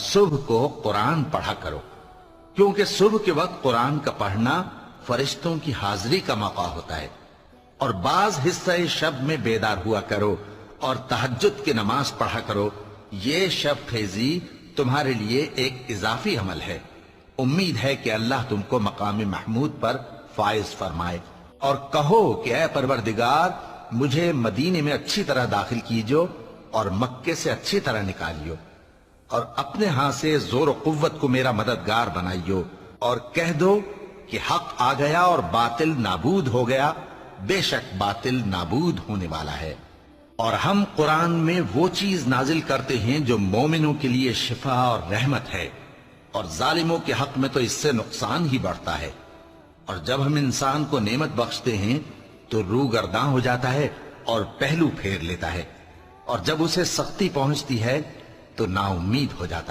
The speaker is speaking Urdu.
صبح کو قرآن پڑھا کرو، کیونکہ صبح کے وقت قرآن کا پڑھنا فرشتوں کی حاضری کا موقع ہوتا ہے۔ اور بعض حصہ شب میں بیدار ہوا کرو اور تہجد کی نماز پڑھا کرو، یہ شب خیزی تمہارے لیے ایک اضافی عمل ہے۔ امید ہے کہ اللہ تم کو مقام محمود پر فائز فرمائے۔ اور کہو کہ اے پروردگار، مجھے مدینے میں اچھی طرح داخل کیجو اور مکے سے اچھی طرح نکالیو، اور اپنے ہاں سے زور و قوت کو میرا مددگار بنائیو، اور کہہ دو کہ حق آ گیا اور باطل نابود ہو گیا، بے شک باطل نابود ہونے والا ہے۔ اور ہم قرآن میں وہ چیز نازل کرتے ہیں جو مومنوں کے لیے شفا اور رحمت ہے، اور ظالموں کے حق میں تو اس سے نقصان ہی بڑھتا ہے۔ اور جب ہم انسان کو نعمت بخشتے ہیں تو روح گرداں ہو جاتا ہے اور پہلو پھیر لیتا ہے، اور جب اسے سختی پہنچتی ہے تو نا امید ہو جاتا ہے۔